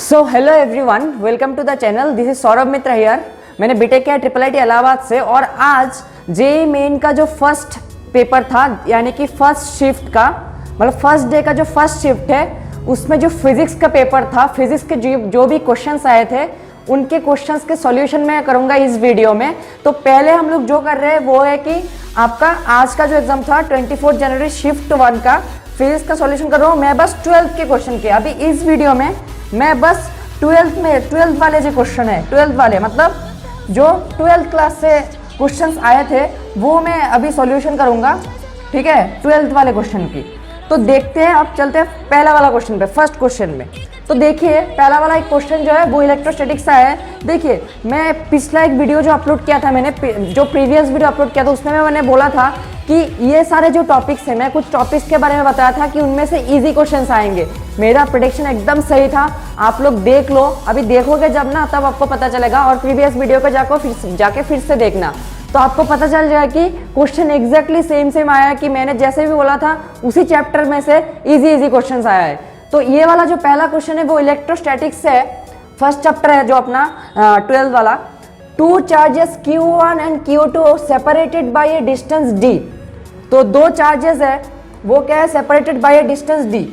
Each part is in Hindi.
So hello everyone, welcome to the channel. This is Saurabh Mitra here. मैंने बीटेक किया IIIT इलाहाबाद से और आज जेईई मेन का जो फर्स्ट पेपर था यानी कि फर्स्ट शिफ्ट का मतलब फर्स्ट डे का जो फर्स्ट शिफ्ट है उसमें जो फिजिक्स का पेपर था, फिजिक्स के जो भी क्वेश्चंस आए थे उनके क्वेश्चंस के सॉल्यूशन मैं करूंगा इस वीडियो में। तो पहले हम लोग जो कर रहे हैं वो है कि आपका आज का जो एग्जाम था 24 जनवरी शिफ्ट 1 का फिजिक्स का सॉल्यूशन कर रहा हूँ मैं बस 12th के क्वेश्चन के। अभी इस वीडियो में मैं बस 12th वाले जो क्वेश्चन है 12th वाले मतलब जो 12th क्लास से क्वेश्चंस आए थे वो मैं अभी सॉल्यूशन करूंगा, ठीक है, 12th वाले क्वेश्चन की। तो देखते हैं, अब चलते हैं पहला वाला क्वेश्चन पे, फर्स्ट क्वेश्चन में। तो देखिए पहला वाला एक क्वेश्चन जो है वो इलेक्ट्रोस्टैटिक्स का है। देखिए मैं पिछला एक वीडियो जो अपलोड किया था, मैंने जो प्रीवियस वीडियो अपलोड किया था उसमें मैंने बोला था कि ये सारे जो टॉपिक्स हैं, मैं कुछ टॉपिक्स के बारे में बताया था कि उनमें से इजी क्वेश्चंस आएंगे। मेरा प्रेडिक्शन एकदम सही था। आप लोग देख लो, अभी देखोगे जब ना तब आपको पता चलेगा, और प्रीवियस वीडियो पे जाके फिर से देखना तो आपको पता चल जाएगा कि क्वेश्चन एग्जैक्टली सेम आया कि मैंने जैसे भी बोला था उसी चैप्टर में से इजी क्वेश्चंस आया है। तो ये वाला जो पहला क्वेश्चन है वो इलेक्ट्रोस्टैटिक्स से है, फर्स्ट चैप्टर है जो अपना 12th वाला। Two charges Q1 and Q2 separated by A distance d। तो दो चार्जेस है, वो क्या है, separated by A distance d।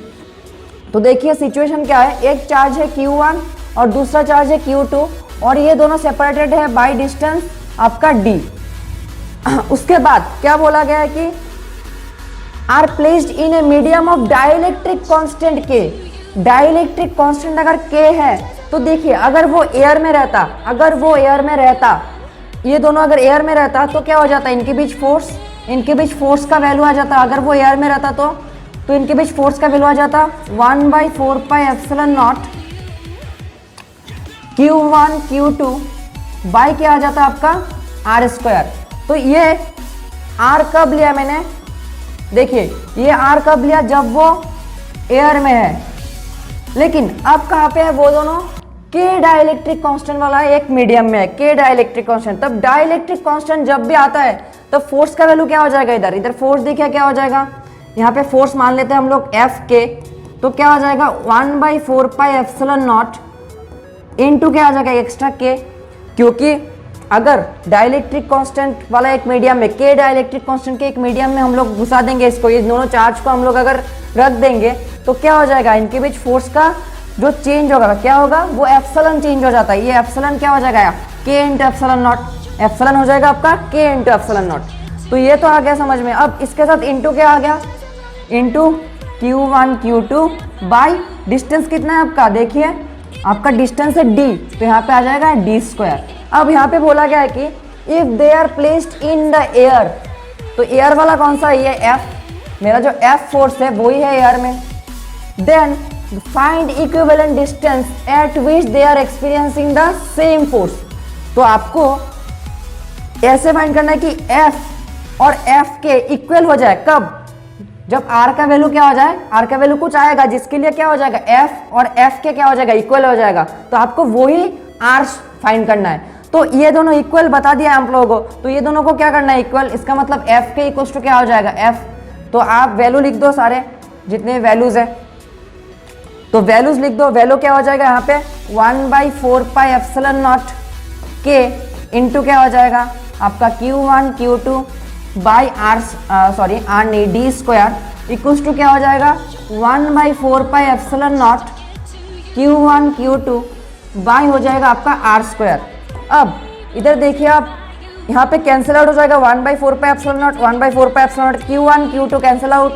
तो देखिए सिचुएशन क्या है, एक चार्ज है Q1 और दूसरा चार्ज है Q2 और ये दोनों सेपरेटेड है बाय डिस्टेंस आपका d। उसके बाद क्या बोला गया है कि are placed in a medium of dielectric constant K। Dielectric constant अगर K है तो देखिए अगर वो एयर में रहता, ये दोनों अगर एयर में रहता तो क्या हो जाता, इनके बीच फोर्स का वैल्यू आ जाता। अगर वो एयर में रहता तो इनके बीच फोर्स का वैल्यू आ जाता 1/4πε0 Q1 Q2 बाई क्या आ जाता आपका r²। तो ये r कब लिया मैंने, देखिए ये r कब लिया, जब वो एयर में है। लेकिन अब कहाँ पे है वो दोनों, K डाइलेक्ट्रिक कांस्टेंट वाला है, एक मीडियम में है K डाइलेक्ट्रिक कांस्टेंट। तब डाइलेक्ट्रिक कांस्टेंट जब भी आता है तो फोर्स का वैल्यू क्या हो जाएगा, इधर फोर्स देखिए क्या हो जाएगा, यहाँ पे फोर्स मान लेते हैं हम लोग Fk। तो क्या हो जाएगा 1/4πε0 इनटू क्या आ जाएगा एक्स्ट्रा K, क्योंकि अगर डाइलेक्ट्रिक कांस्टेंट वाला एक मीडियम में, K डाइलेक्ट्रिक कांस्टेंट के एक मीडियम में हम लोग घुसा देंगे इसको, ये दोनों चार्ज को हम लोग अगर रख देंगे तो क्या हो जाएगा, इनके बीच फोर्स का जो चेंज होगा क्या होगा, वो एप्सिलॉन चेंज हो जाता है। ये एप्सिलॉन क्या हो जाएगा, K × ε0, एप्सिलॉन हो जाएगा आपका K × ε0। तो ये तो आ गया समझ में। अब इसके साथ इंटू क्या आ गया, into Q1 Q2 by distance कितना है आपका, देखिए आपका डिस्टेंस है d, तो यहाँ पे आ जाएगा d²। अब यहाँ पे बोला गया है कि if they are placed in the air, तो एयर वाला कौन सा है, ये F, मेरा जो F फोर्स है वही है एयर में। Then find equivalent distance at which they are experiencing the same force. तो आपको ऐसे फाइंड करना है कि F और F के इक्वल हो जाए, कब, जब R का वैल्यू क्या हो जाए, R का वैल्यू कुछ आएगा जिसके लिए क्या हो जाएगा, F और F के क्या हो जाएगा, इक्वल हो जाएगा। तो आपको वही R फाइंड करना है। तो ये दोनों इक्वल बता दिया आप लोगों को, तो ये दोनों को क्या करना है, इक्वल। इसका मतलब F के इक्वल्स टू क्या हो जाएगा, F। तो आप वैल्यू लिख दो, सारे जितने वैल्यूज है तो वैल्यूज लिख दो। वैल्यू क्या हो जाएगा यहाँ पे 1/4πε0 K इंटू क्या हो जाएगा आपका Q1 Q2 बाई r नहीं d² इक्वल्स टू क्या हो जाएगा 1/4πε0 Q1 Q2 बाई हो जाएगा आपका r²। अब इधर देखिए आप, यहाँ पे कैंसिल आउट हो जाएगा 1/4πε0 1/4πε0 Q1 Q2 कैंसिल आउट।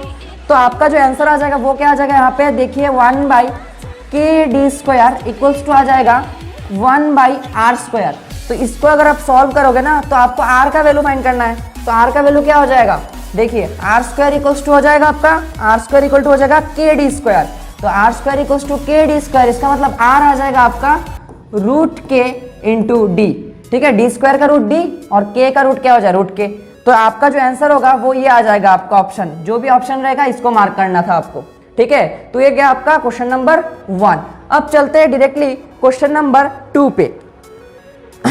तो आपका जो आंसर आ जाएगा वो क्या आ जाएगा, यहाँ पे देखिए 1/kd² इक्वल्स टू आ जाएगा 1/r²। तो इसको अगर आप सॉल्व करोगे ना तो आपको r का वैल्यू फाइंड करना है। तो r का वैल्यू क्या हो जाएगा, देखिए r² इक्वल्स टू हो जाएगा आपका, r² इक्वल टू हो जाएगा kd²। तो r² इक्वल्स टू kd², इसका मतलब r आ जाएगा आपका √k × d, ठीक है, d² का √d और k का रूट क्या हो जाएगा √k। तो आपका जो आंसर होगा वो ये आ जाएगा आपका ऑप्शन, जो भी ऑप्शन रहेगा इसको मार्क करना था आपको, ठीक है। तो ये गया आपका क्वेश्चन नंबर 1। अब चलते हैं डायरेक्टली क्वेश्चन नंबर 2 पे।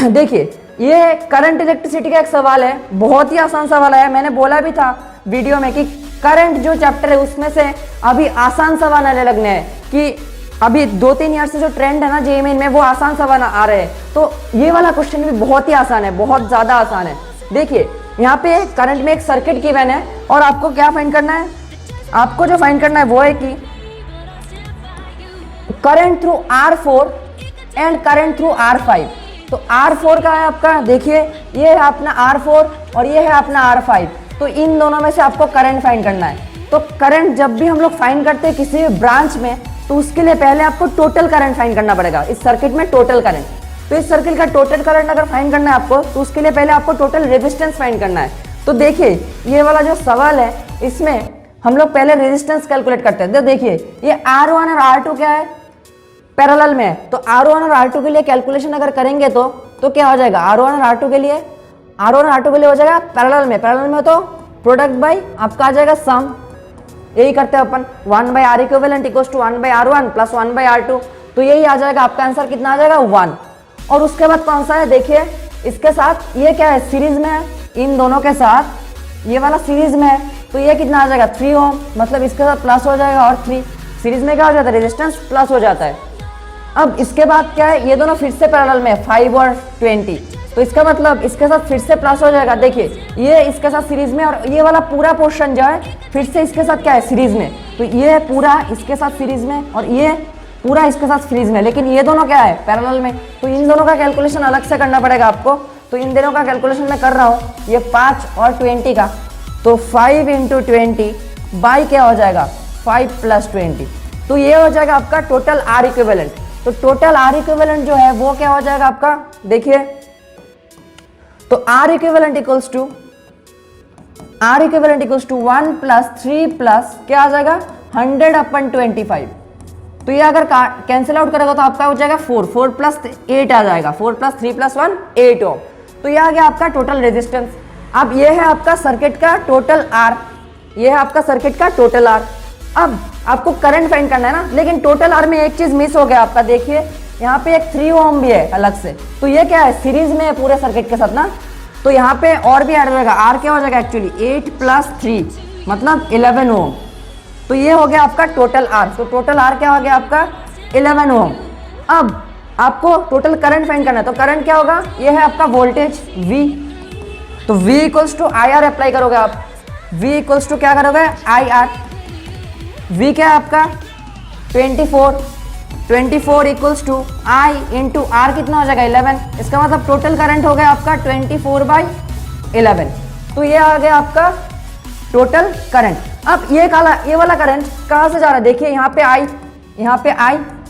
देखिए ये करंट इलेक्ट्रिसिटी का एक सवाल है, बहुत ही आसान सवाल है। मैंने बोला भी था वीडियो में कि करंट जो चैप्टर है उसमें से अभी आसान सवाल आने लगने हैं कि अभी 2-3 ईयर से जो ट्रेंड है ना जेईई मेन में, वो आसान सवाल आ रहे हैं। तो ये वाला क्वेश्चन भी बहुत ही आसान है, बहुत ज़्यादा आसान है। देखिए यहाँ पे करंट में एक सर्किट गिवन है और आपको क्या फाइंड करना है, आपको जो फाइंड करना है वो है कि current through R4 and current through R5। तो R4 का है आपका, देखिए ये है अपना R4 और ये है अपना R5। तो इन दोनों में से आपको करंट फाइंड करना है। तो करंट जब भी हम लोग फाइंड करते हैं किसी भी ब्रांच में, तो उसके लिए पहले आपको टोटल करंट फाइंड करना पड़ेगा। इस सर्किट में टोटल करंट, तो इस सर्किट का टोटल करंट अगर फाइंड करना है आपको, तो उसके लिए पहले आपको टोटल रेजिस्टेंस फाइंड करना है। तो देखिए ये वाला जो सवाल है, इसमें हम लोग पहले रेजिस्टेंस कैलकुलेट करते हैं। तो देखिए ये R1 और R2 क्या है, पैरेलल में है। तो R1 और R2 के लिए कैलकुलेशन अगर करेंगे तो क्या हो जाएगा, R1 और R2 के लिए, R1 और R2 के लिए हो जाएगा पैरेलल में तो प्रोडक्ट बाई आपका आ जाएगा सम। यही करते हैं अपन, 1/R equivalent equals to 1/R1 plus 1/R2। तो यही आ जाएगा आपका आंसर, कितना आ जाएगा 1। और उसके बाद कौन सा है, देखिए इसके साथ ये क्या है, सीरीज में है, इन दोनों के साथ ये वाला सीरीज में है। तो ये कितना आ जाएगा 3 ओम, मतलब इसके साथ प्लस हो जाएगा और 3, सीरीज में क्या हो जाता है, रेजिस्टेंस प्लस हो जाता है। अब इसके बाद क्या है, ये दोनों फिर से पैरेलल में 5 और 20। तो इसका मतलब इसके साथ फिर से प्लस हो जाएगा। देखिए ये इसके साथ सीरीज में, और ये वाला पूरा पोर्शन जो है फिर से इसके साथ क्या है, सीरीज में। तो ये पूरा इसके साथ सीरीज में और ये पूरा इसके साथ सीरीज में, लेकिन ये दोनों क्या है, पैरेलल में। तो इन दोनों का कैलकुलेशन अलग से करना पड़ेगा आपको। तो इन दोनों का कैलकुलेशन मैं कर रहा हूँ, ये 5 और 20 का। तो 5 × 20 बाई क्या हो जाएगा, 5 + 20। तो ये हो जाएगा आपका टोटल R इक्विवेलेंट। तो टोटल R इक्विवेलेंट जो है वो क्या हो जाएगा आपका, देखिए तो R equivalent equals to 1 + 3 plus क्या आ जाएगा 100/25। तो ये अगर कैंसिल आउट करेगा तो आपका हो जाएगा 4 + 8 आ जाएगा, 4 + 3 + 1 8 ओम। तो ये आ गया आपका टोटल रेजिस्टेंस। अब ये है आपका सर्किट का टोटल R, ये है आपका सर्किट का टोटल R। अब आपको करंट फाइंड करना है ना, लेकिन टोटल R में एक चीज मिस हो गया आपका, देखिए यहाँ पे एक 3 ओम भी है अलग से। तो ये क्या है, सीरीज में है पूरे सर्किट के साथ ना। तो यहाँ पे और भी ऐड हो जाएगा, R क्या हो जाएगा एक्चुअली 8 + 3 मतलब 11 ओम। तो ये हो गया आपका टोटल R। तो टोटल R क्या हो गया आपका 11 ओम। अब आपको टोटल करंट फाइंड करना है। तो करंट क्या होगा, ये है आपका वोल्टेज V। तो V = IR अप्लाई करोगे आप, V = क्या करोगे IR। V क्या है आपका 24 = I × R कितना हो जाएगा 11। इसका मतलब टोटल करंट हो गया आपका 24/11। तो ये आ गया आपका टोटल करंट। अब ये वाला करंट कहाँ से जा रहा है, देखिए यहाँ पे I,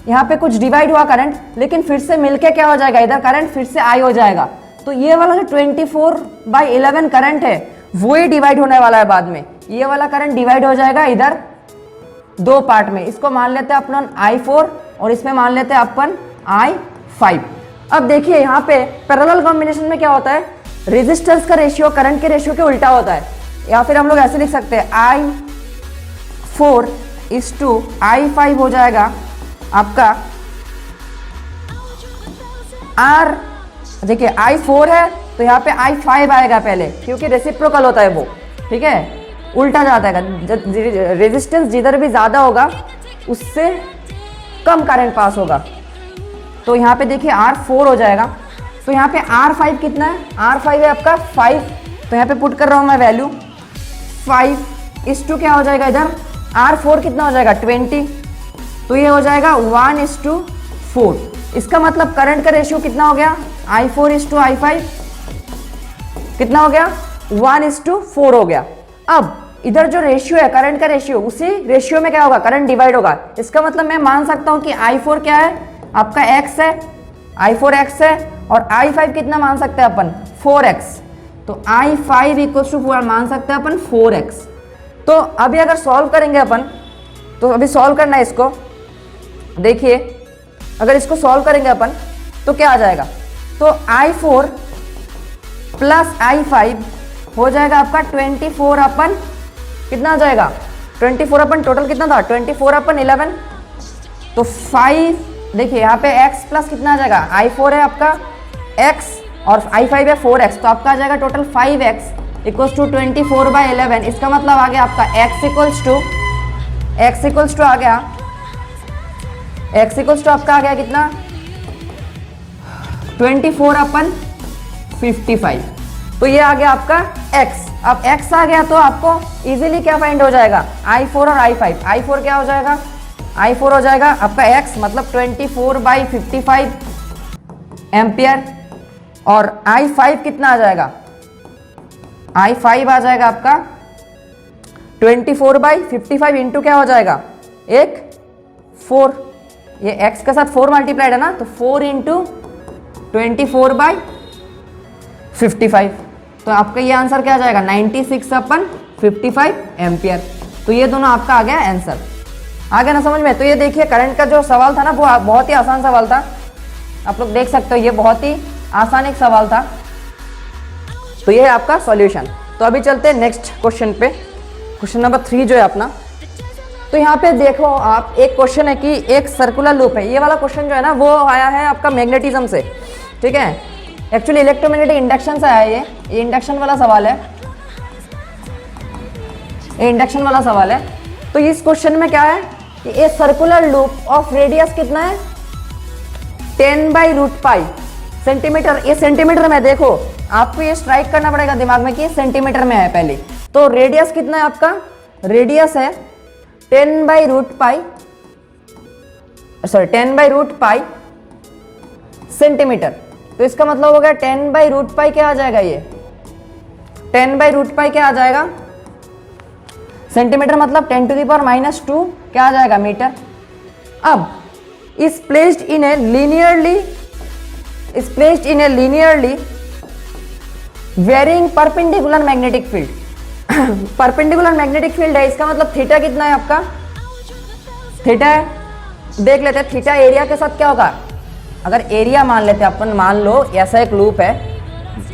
यहाँ पे कुछ डिवाइड हुआ करंट, लेकिन फिर से मिलके क्या हो जाएगा, इधर करंट फिर से I हो जाएगा। तो ये वाला जो 24/11 करंट है वो ही डिवाइड होने वाला है बाद में। ये वाला करंट डिवाइड हो जाएगा इधर 2 पार्ट में। इसको मान लेते हैं अपन I4 और इसमें मान लेते हैं अपन I5। अब देखिए यहाँ पे पैरेलल कॉम्बिनेशन में क्या होता है, रेजिस्टेंस का रेशियो करंट के रेशियो के उल्टा होता है। या फिर हम लोग ऐसे लिख सकते हैं I4 = I5 हो जाएगा आपका R। देखिए I4 है तो यहाँ पे I5 आएगा पहले, क्योंकि रेसिप्रोकल होता है वो, ठीक है, उल्टा जाता है। रेजिस्टेंस जिधर भी ज़्यादा होगा उससे कम करंट पास होगा। तो यहाँ पे देखिए R4 हो जाएगा। तो यहाँ पे R5 कितना है, R5 है आपका 5। तो यहाँ पे पुट कर रहा हूँ मैं वैल्यू 5 = क्या हो जाएगा इधर, R4 कितना हो जाएगा 20। तो ये हो जाएगा 1:4। इसका मतलब करंट का रेशियो कितना हो गया, I4 = I5 कितना हो गया 1:4 हो गया। अब इधर जो रेशियो है करंट का रेशियो, उसी रेशियो में क्या होगा, करंट डिवाइड होगा। इसका मतलब मैं मान सकता हूँ कि I4 क्या है आपका X है, I4 X है, और I5 कितना मान सकते हैं अपन 4X। तो I5 = 4 मान सकते हैं अपन 4X। तो अभी अगर सॉल्व करेंगे अपन, तो अभी सॉल्व करना है इसको। देखिए अगर इसको सॉल्व करेंगे अपन तो क्या आ जाएगा, तो I4 + I5 हो जाएगा आपका 24 अपन कितना आ जाएगा 24 अपन टोटल कितना था 24/11। तो 5 देखिए यहाँ पे x प्लस कितना आ जाएगा, I4 है आपका x और I5 है 4x। तो आपका आ जाएगा टोटल 5x = 24/11। इसका मतलब आ गया आपका x = आ गया x इक्वल्स टू आपका आ गया कितना 24/55। तो ये आ गया आपका x। अब x आ गया तो आपको इजीली क्या फाइंड हो जाएगा i4 और i5। i4 क्या हो जाएगा i4 हो जाएगा आपका x मतलब 24/55 एम्पियर और i5 कितना आ जाएगा i5 आ जाएगा आपका 24/55 इंटू क्या हो जाएगा एक 4, ये x के साथ 4 मल्टीप्लाइड है ना तो 4 इंटू 24/55। तो आपका ये आंसर क्या आ जाएगा 96/55 एम्पियर। तो ये दोनों आपका आ गया आंसर। आ गया ना समझ में। तो ये देखिए करंट का जो सवाल था ना वो बहुत ही आसान सवाल था, आप लोग देख सकते हो ये बहुत ही आसान एक सवाल था। तो ये है आपका सॉल्यूशन। तो अभी चलते हैं नेक्स्ट क्वेश्चन पे, क्वेश्चन नंबर 3 जो है अपना। तो यहाँ पे देखो आप एक क्वेश्चन है कि एक सर्कुलर लूप है। ये वाला क्वेश्चन जो है ना वो आया है आपका मैग्नेटिज्म से, ठीक है। एक्चुअली इलेक्ट्रोमैग्नेटिक इंडक्शन से आया है, ये इंडक्शन वाला सवाल है, ये इंडक्शन वाला सवाल है। तो इस क्वेश्चन में क्या है कि ए सर्कुलर लूप ऑफ रेडियस कितना है 10/√π सेंटीमीटर। ये सेंटीमीटर में देखो आपको ये स्ट्राइक करना पड़ेगा दिमाग में कि ये सेंटीमीटर में है पहले। तो रेडियस कितना है आपका, रेडियस है 10/√π सेंटीमीटर। तो इसका मतलब हो गया 10/√π क्या आ जाएगा, ये 10/√π क्या आ जाएगा सेंटीमीटर मतलब 10⁻⁻² क्या आ जाएगा मीटर। अब is placed in a linearly varying perpendicular magnetic field। Perpendicular magnetic field है, इसका मतलब थीटा कितना है आपका, थीटा है। देख लेते हैं थीटा एरिया के साथ क्या होगा। अगर एरिया मान लेते हैं अपन, मान लो ऐसा एक लूप है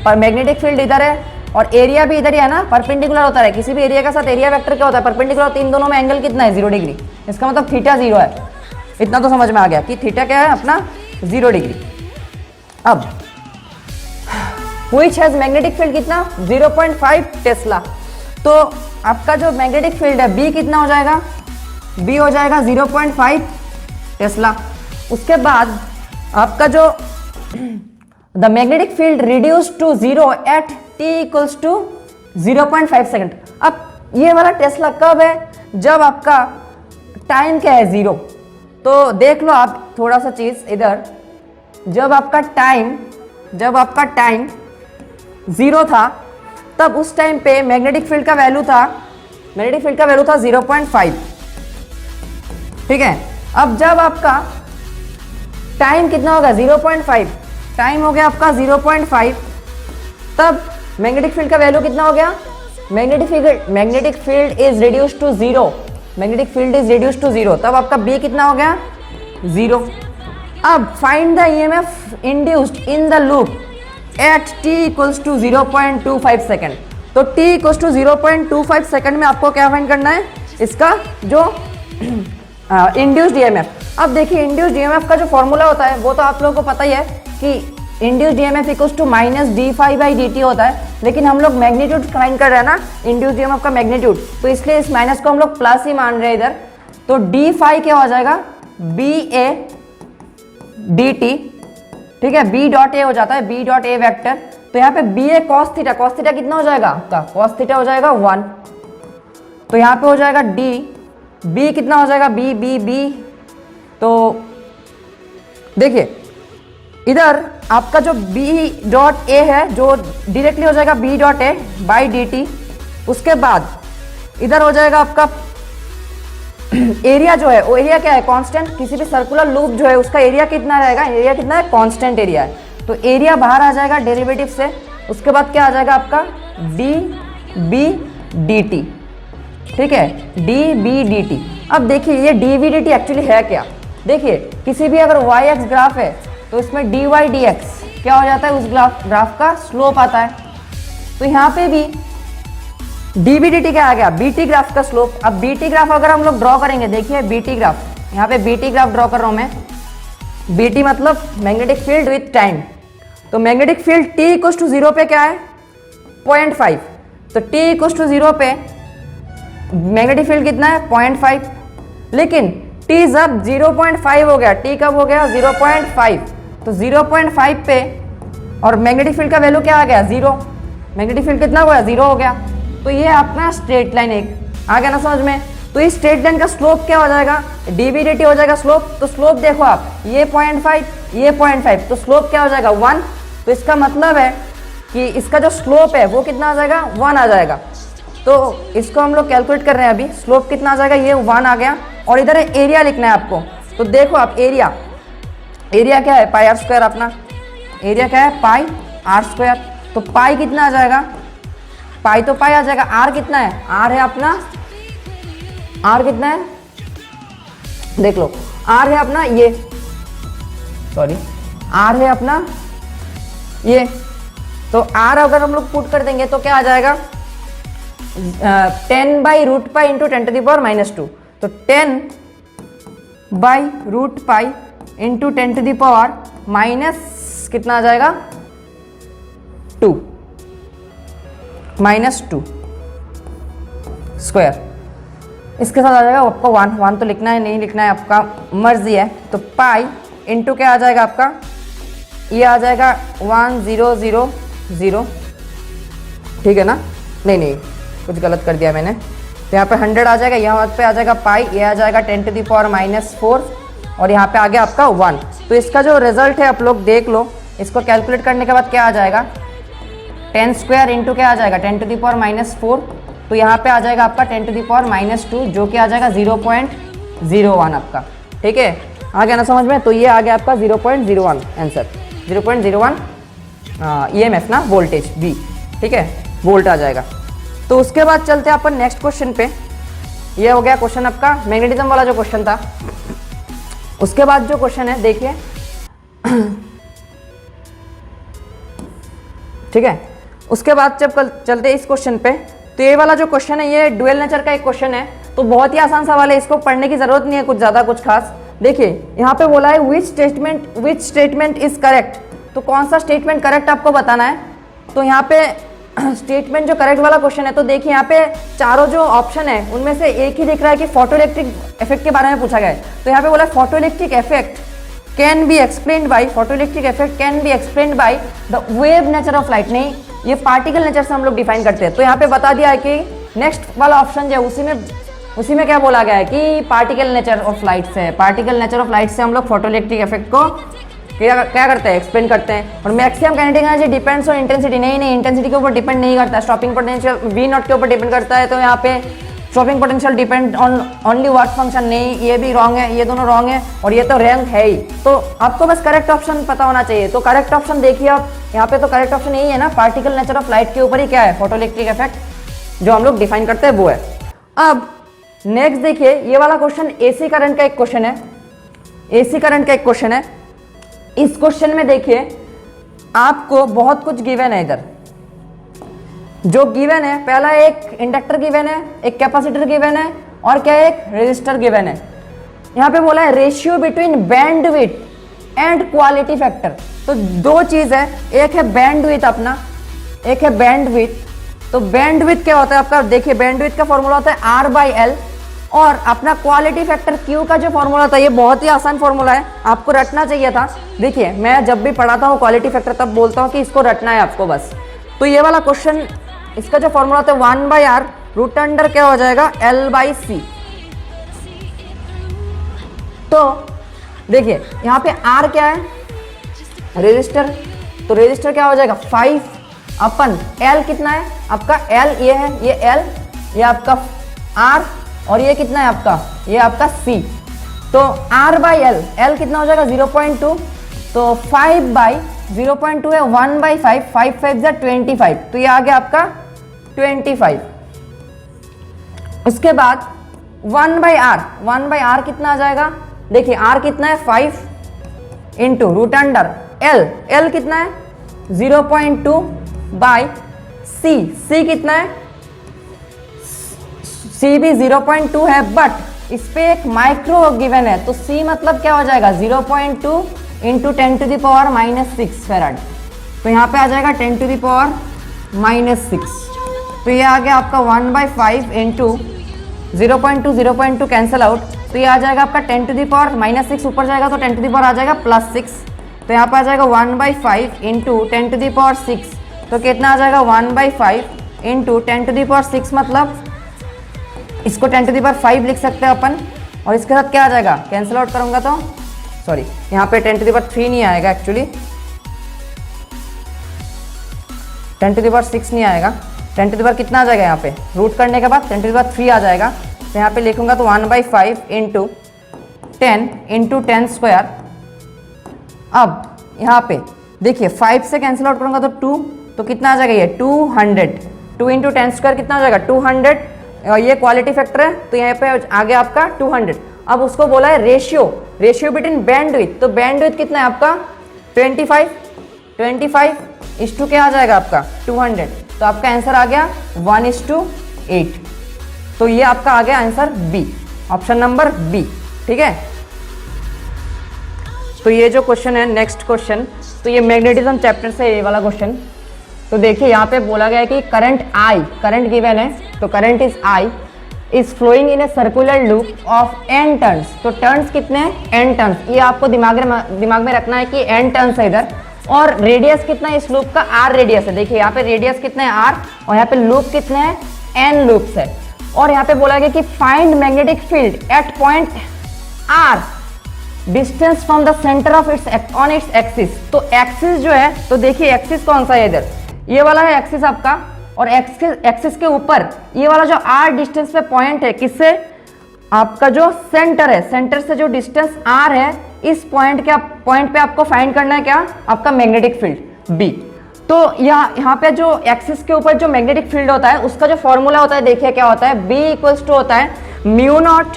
पर मैग्नेटिक फील्ड इधर है और एरिया भी इधर ही है ना, परपेंडिकुलर होता है। किसी भी एरिया के साथ एरिया वेक्टर क्या होता है परपेंडिकुलर। तो इन दोनों में एंगल कितना है 0 डिग्री। इसका मतलब थीटा 0 है। इतना तो समझ में आ गया कि थीटा क्या है अपना 0 डिग्री। अब व्हिच हैज मैग्नेटिक फील्ड कितना 0.5 टेस्ला। तो आपका जो मैग्नेटिक फील्ड है बी कितना हो जाएगा, बी हो जाएगा 0.5 टेस्ला। उसके बाद आपका जो the magnetic field reduce to 0 at t equals to 0.5 second. अब ये वाला टेस्ला कब है, जब आपका टाइम क्या है 0। तो देख लो आप थोड़ा सा चीज इधर, जब आपका टाइम 0 था तब उस टाइम पे मैग्नेटिक फील्ड का वैल्यू था 0.5, ठीक है। अब जब आपका टाइम कितना होगा 0.5, टाइम हो गया आपका 0.5, तब मैग्नेटिक फील्ड का वैल्यू कितना हो गया, magnetic field is reduced to 0, magnetic field is reduced to 0, तब आपका बी कितना हो गया 0। अब find the EMF induced in the loop at t equals to 0.25 second. तो t इक्वल्स टू 0.25 सेकेंड में आपको क्या फाइंड करना है, इसका जो इंड्यूस्ड ईएमएफ। अब देखिए इंड्यूस्ड ईएमएफ का जो फॉर्मूला होता है वो तो आप लोगों को पता ही है कि induced EMF equals to -d∅dt होता है, लेकिन हम लोग मैग्नीट्यूड फाइंड कर रहे हैं ना इंड्यूस्ड ईएमएफ का मैग्नीट्यूड, तो इसलिए इस माइनस को हम लोग प्लस ही मान रहे हैं इधर। तो d∅ क्या हो जाएगा ba dt, ठीक है, b डॉट ए हो जाता है, b डॉट ए वेक्टर। तो यहाँ पे ba cos theta, cos theta कितना हो जाएगा आपका, cos थीटा हो जाएगा 1। तो यहाँ पे हो जाएगा d, b कितना हो जाएगा b। तो देखिए इधर आपका जो b डॉट ए है जो डायरेक्टली हो जाएगा b dot A by dt। उसके बाद इधर हो जाएगा आपका एरिया जो है वो एरिया क्या है कांस्टेंट। किसी भी सर्कुलर लूप जो है उसका एरिया कितना रहेगा, एरिया कितना है कांस्टेंट एरिया है। तो एरिया बाहर आ जाएगा डेरिवेटिव से। उसके बाद क्या आ जाएगा आपका डी बी डी टी, ठीक है, डी बी डी टी। अब देखिए ये d B d t actually है क्या, देखिए किसी भी अगर वाई एक्स ग्राफ है तो इसमें डी वाई डी एक्स क्या हो जाता है, उस ग्राफ का स्लोप आता है। तो यहाँ पे भी डी बी डी टी क्या आ गया, बी टी ग्राफ का स्लोप। अब बी टी ग्राफ अगर हम लोग ड्रॉ करेंगे, देखिए बी टी ग्राफ, यहाँ पे बी टी ग्राफ ड्रॉ कर रहा हूँ मैं। बी टी मतलब मैग्नेटिक फील्ड विथ टाइम। तो magnetic field T equals to 0 पे क्या है 0.5। तो टी इक्वल्स टू 0 पे मैग्नेटिक फील्ड कितना है 0.5। लेकिन टी जब 0.5 हो गया, टी कब हो गया 0.5, तो 0.5 पे और मैग्नेटिक फील्ड का वैल्यू क्या आ गया 0, मैग्नेटिक फील्ड कितना हो गया 0 हो गया। तो ये अपना स्ट्रेट लाइन एक आ गया ना समझ में। तो इस स्ट्रेट लाइन का स्लोप क्या हो जाएगा, डीवी हो जाएगा स्लोप। तो स्लोप देखो आप, ये 0.5 ये 0.5, तो स्लोप क्या हो जाएगा 1। तो इसका मतलब है कि इसका जो स्लोप है वो कितना आ जाएगा 1 आ जाएगा। तो इसको हम लोग कैलकुलेट कर रहे हैं अभी, स्लोप कितना आ जाएगा, ये 1 आ गया। और इधर एरिया लिखना है आपको। तो देखो आप एरिया, एरिया क्या है पाई आर स्क्वायर, अपना एरिया क्या है पाई आर स्क्वायर। तो पाई कितना आ जाएगा, पाई तो पाई आ जाएगा। आर कितना है, आर है अपना, आर कितना है देख लो, आर है अपना ये, सॉरी आर है अपना ये। तो आर अगर हम लोग पुट कर देंगे तो क्या आ जाएगा 10/√π इंटू 10⁻⁻²। तो 10/√π इंटू 10⁻⁻, कितना आ जाएगा 2 -2 स्क्वायर। इसके साथ आ जाएगा आपका 1 तो लिखना है नहीं लिखना है आपका मर्जी है। तो पाई इंटू क्या आ जाएगा आपका, ये आ जाएगा 1000, ठीक है ना, नहीं कुछ गलत कर दिया मैंने। तो यहाँ पे 100 आ जाएगा, यहाँ पे आ जाएगा पाई, ये आ जाएगा 10⁻⁻4 और यहाँ पे आ गया आपका 1। तो इसका जो रिजल्ट है आप लोग देख लो, इसको कैलकुलेट करने के बाद क्या आ जाएगा 10 स्क्वायर इंटू क्या आ जाएगा 10⁻⁻4। तो यहाँ पे आ जाएगा आपका 10⁻⁻2 जो कि आ जाएगा 0.01 आपका, ठीक है, आ गया ना समझ में। तो ये आ गया आपका 0.01 आंसर, 0.01 EMF ना, वोल्टेज V, ठीक है, वोल्ट आ जाएगा। तो उसके बाद चलते हैं अपन नेक्स्ट क्वेश्चन पे। ये हो गया क्वेश्चन आपका मैग्नेटिज्म वाला जो क्वेश्चन था। उसके बाद जो क्वेश्चन है देखिए ठीक है, उसके बाद जब कल चलते हैं इस क्वेश्चन पे, तो ये वाला जो क्वेश्चन है ये डुअल नेचर का एक क्वेश्चन है। तो बहुत ही आसान सवाल है, इसको पढ़ने की जरूरत नहीं है कुछ ज्यादा कुछ खास। देखिए यहाँ पे बोला है विच स्टेटमेंट इज करेक्ट। तो कौन सा स्टेटमेंट करेक्ट आपको बताना है। तो यहाँ पे स्टेटमेंट जो करेक्ट वाला क्वेश्चन है, तो देखिए यहाँ पे चारों जो ऑप्शन है उनमें से एक ही दिख रहा है कि फोटोइलेक्ट्रिक इफेक्ट के बारे में पूछा गया है। तो यहाँ पे बोला photoelectric effect can be explained by, photoelectric effect can be explained by the wave nature of light. नहीं, ये पार्टिकल नेचर से हम लोग डिफाइन करते हैं। तो यहाँ पे बता दिया है कि नेक्स्ट वाला ऑप्शन जो है उसी में क्या बोला गया है कि पार्टिकल नेचर ऑफ लाइट से, पार्टिकल नेचर ऑफ लाइट से हम लोग फोटोइलेक्ट्रिक इफेक्ट को क्या करते हैं, एक्सप्लेन करते हैं। और maximum kinetic energy depends on intensity. नहीं, इंटेंसिटी के ऊपर डिपेंड नहीं करता, स्टॉपिंग पोटेंशियल V0 के ऊपर डिपेंड करता है। तो यहाँ पे stopping potential depend on only work function. नहीं, ये भी रॉन्ग है, ये दोनों रॉन्ग है और ये तो रैंक है ही। तो आपको बस करेक्ट ऑप्शन पता होना चाहिए। तो करेक्ट ऑप्शन देखिए आप, यहाँ पे तो करेक्ट ऑप्शन यही है ना, पार्टिकल नेचर ऑफ लाइट के ऊपर ही क्या है फोटोइलेक्ट्रिक इफेक्ट जो हम लोग डिफाइन करते हैं वो है। अब नेक्स्ट देखिए, ये वाला क्वेश्चन एसी करंट का एक क्वेश्चन है, एसी करंट का एक क्वेश्चन है। इस क्वेश्चन में देखिए आपको बहुत कुछ गिवन है। इधर जो गिवन है, पहला एक इंडक्टर गिवन है, एक कैपेसिटर गिवन है और क्या एक रेजिस्टर गिवन है। यहाँ पे बोला है ratio between bandwidth and quality factor. तो दो चीज है, एक है बैंडविड्थ अपना, एक है बैंडविड्थ। तो बैंडविड्थ क्या होता है आपका, देखिए बैंडविड्थ का फॉर्मूला होता है R/L और अपना क्वालिटी फैक्टर Q का जो फॉर्मूला होता है, ये बहुत ही आसान फॉर्मूला है, आपको रटना चाहिए था। देखिए मैं जब भी पढ़ाता हूँ क्वालिटी फैक्टर तब बोलता हूँ कि इसको रटना है आपको बस। तो ये वाला क्वेश्चन, इसका जो फॉर्मूला होता है 1/R रूट अंडर क्या हो जाएगा L/C। तो देखिए यहाँ पे R क्या है, रेजिस्टर। तो रेजिस्टर क्या हो जाएगा 5 अपन L कितना है आपका, L ये है, ये L, ये आपका R और ये कितना है आपका, ये आपका C। तो R/L, L कितना हो जाएगा 0.2। तो 5/0.2 है 1/5, 5 5 जा 25। तो ये आ गया आपका 25। उसके बाद 1/R, 1/R कितना आ जाएगा, देखिए R कितना है 5 into root under L, L कितना है 0.2 बाई C, C कितना है, C भी 0.2 है, बट इस पे एक माइक्रो गिवन है। तो C मतलब क्या हो जाएगा 0.2 इंटू 10⁻⁻6 फैराड। तो यहाँ पे आ जाएगा 10⁻⁻6। तो ये आ गया आपका 1/5 इंटू 0.2 कैंसिल आउट तो ये आ जाएगा आपका 10 टू द पावर -6, ऊपर जाएगा तो 10 टू द पावर आ जाएगा +6, तो यहाँ पे आ जाएगा 1/5 इंटू 10 टू द पावर 6, तो कितना आ जाएगा 1/5 इंटू 10 टू द पावर 6, मतलब इसको 10 टू द पावर 5 लिख सकते हैं अपन, और इसके साथ क्या आ जाएगा, कैंसिल आउट करूंगा तो सॉरी यहाँ पे 10 टू द पावर 3 नहीं आएगा, एक्चुअली 10 टू द पावर 6 नहीं आएगा, 10 टू द पावर कितना आ जाएगा यहाँ पे, रूट करने के बाद 10 टू द पावर 3 आ जाएगा, तो यहाँ पे लिखूंगा तो 1/5 इंटू 10 इंटू 10 स्क्वायर। अब यहाँ पे देखिए 5 से कैंसिल आउट करूंगा तो 2, तो कितना आ जाएगा ये 200, 2 इंटू 10 स्क्वायर कितना हो जाएगा 200, ये क्वालिटी फैक्टर है तो यहाँ पे आगे आपका 200। अब उसको बोला है रेशियो बिटवीन बैंडविड्थ, तो बैंडविड्थ कितना है आपका 25 इस टू क्या आ जाएगा आपका 200, तो आपका आंसर आ गया 1:8, तो ये आपका आ गया answer B, option number B. ठीक है, तो ये जो क्वेश्चन है नेक्स्ट क्वेश्चन, तो ये मैग्नेटिज्म चैप्टर से ये वाला क्वेश्चन, तो देखिए यहाँ पे बोला गया है कि करंट गिवन है, तो current is I is flowing in a circular loop of n turns, तो टर्न्स कितने हैं n टर्न्स, ये आपको दिमाग में रखना है कि n टर्न्स है इधर, और रेडियस कितना है इस लूप का r रेडियस है, देखिए यहाँ पे रेडियस कितना है r, और यहाँ पे लूप कितने हैं n लूप्स है, और यहाँ पे बोला गया कि find magnetic field at point r distance from the centre of its on its axis, तो एक्सिस जो है, तो देखिए एक्सिस कौन सा है इधर, ये वाला है एक्सिस आपका, और एक्सिस के ऊपर ये वाला जो r डिस्टेंस पे पॉइंट है, किससे, आपका जो सेंटर है, सेंटर से जो डिस्टेंस r है, इस पॉइंट पे आपको फाइंड करना है क्या, आपका मैग्नेटिक फील्ड B। तो यहाँ पे जो एक्सिस के ऊपर जो मैग्नेटिक फील्ड होता है उसका जो फॉर्मूला होता है, देखिए क्या होता है, B इक्वल्स टू होता है mu naught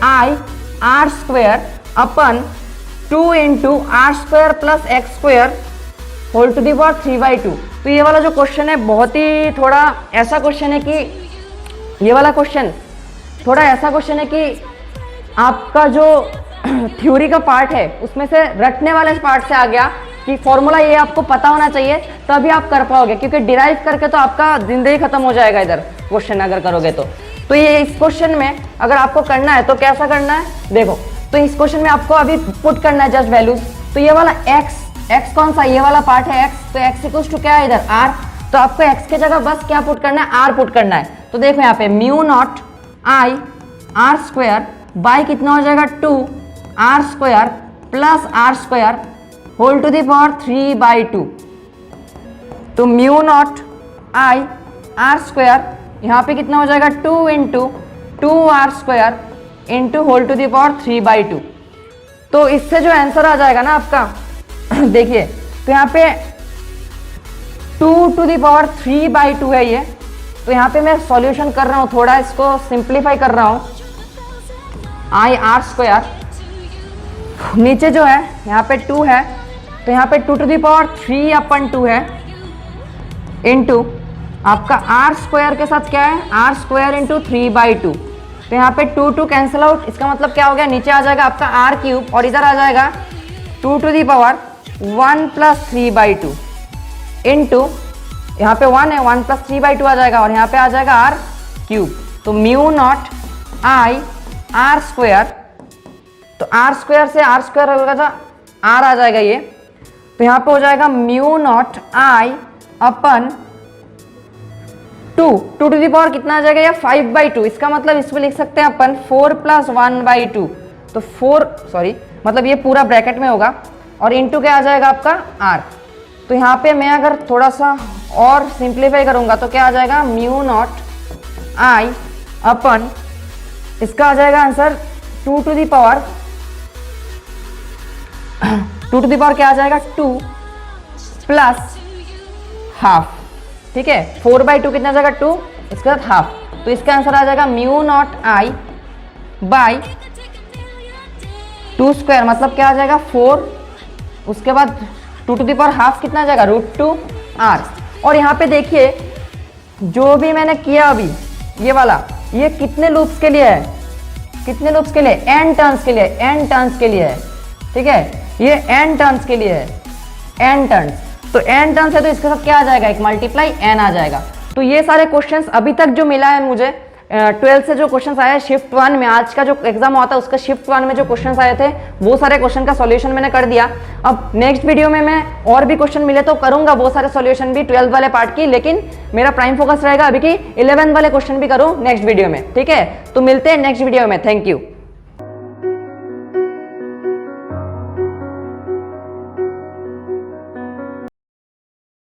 I r square अपन 2 into R square plus x square whole to the power 3/2। तो ये वाला जो क्वेश्चन है बहुत ही थोड़ा ऐसा क्वेश्चन है कि ये वाला क्वेश्चन थोड़ा ऐसा क्वेश्चन है कि आपका जो थ्योरी का पार्ट है उसमें से रटने वाले पार्ट से आ गया कि फॉर्मूला ये आपको पता होना चाहिए तभी आप कर पाओगे, क्योंकि डिराइव करके तो आपका जिंदगी खत्म हो जाएगा इधर क्वेश्चन अगर करोगे तो ये इस क्वेश्चन में अगर आपको करना है तो कैसा करना है, देखो तो इस क्वेश्चन में आपको अभी पुट करना है जस्ट वैल्यूज। तो ये वाला x कौन सा, ये वाला पार्ट है x, तो x इक्वल्स टू क्या है इधर r, तो आपको x की जगह बस क्या पुट करना है, r पुट करना है। तो देखो यहाँ पे mu naught I r square by कितना हो जाएगा 2 r square plus r square whole to the power 3/2। तो mu naught I r square यहाँ पे कितना हो जाएगा 2 into 2r square into whole to the power 3/2। तो इससे जो आंसर आ जाएगा ना आपका देखिए तो यहाँ पे 2 टू दी पावर 3/2 है ये, तो यहाँ पे मैं सॉल्यूशन कर रहा हूँ, थोड़ा इसको सिंप्लीफाई कर रहा हूँ। I r स्क्वायर नीचे जो है यहाँ पे 2 है, तो यहाँ पे 2 टू दी पावर 3/2 है इंटू आपका r स्क्वायर के साथ क्या है r स्क्वायर इंटू 3/2। तो यहाँ पे 2 कैंसिल आउट, इसका मतलब क्या हो गया, नीचे आ जाएगा आपका r क्यूब और इधर आ जाएगा 2 to the power 1 plus 3/2 into यहाँ पे 1 है 1 प्लस 3/2 आ जाएगा और यहाँ पे आ जाएगा r क्यूब। तो mu naught I r square, तो r स्क्वायर से r स्क्वायर होगा था r आ जाएगा ये, तो यहाँ पे हो जाएगा म्यू नॉट I अपन 2 टू दी पावर कितना आ जाएगा या 5/2, इसका मतलब इसमें लिख सकते हैं अपन 4 प्लस 1/2। तो 4 सॉरी मतलब ये पूरा ब्रैकेट में होगा और इनटू क्या आ जाएगा आपका r। तो यहाँ पे मैं अगर थोड़ा सा और सिंप्लीफाई करूंगा तो क्या आ जाएगा म्यू नॉट I अपन इसका आ जाएगा answer 2 to the power 2 to the power क्या आ जाएगा 2 प्लस हाफ, ठीक है 4/2 कितना आ जाएगा 2, इसके साथ हाफ, तो इसका आंसर आ जाएगा mu naught I by 2 square मतलब क्या आ जाएगा 4, उसके बाद 2 टू दी पावर हाफ कितना आ जाएगा √2r। और यहाँ पे देखिए जो भी मैंने किया अभी ये वाला, ये कितने लूप्स के लिए है, कितने लूप्स के लिए, n टर्न्स के लिए, n टर्न्स के लिए है, ठीक है ये n टर्न्स के लिए है, n टर्न्स, तो n टर्न्स है तो इसके साथ क्या आ जाएगा एक मल्टीप्लाई n आ जाएगा। तो ये सारे क्वेश्चंस अभी तक जो मिला है मुझे ट्वेल्थ से जो क्वेश्चंस आए शिफ्ट 1 में, आज का जो एग्जाम हुआ था उसका शिफ्ट 1 में जो क्वेश्चंस आए थे वो सारे क्वेश्चन का सॉल्यूशन मैंने कर दिया। अब नेक्स्ट वीडियो में मैं और भी क्वेश्चन मिले तो करूंगा वो सारे सॉल्यूशन भी 12th वाले पार्ट की, लेकिन मेरा प्राइम फोकस रहेगा अभी की 11th वाले क्वेश्चन भी करूं नेक्स्ट वीडियो में। ठीक है, तो मिलते हैं नेक्स्ट वीडियो में। Thank you.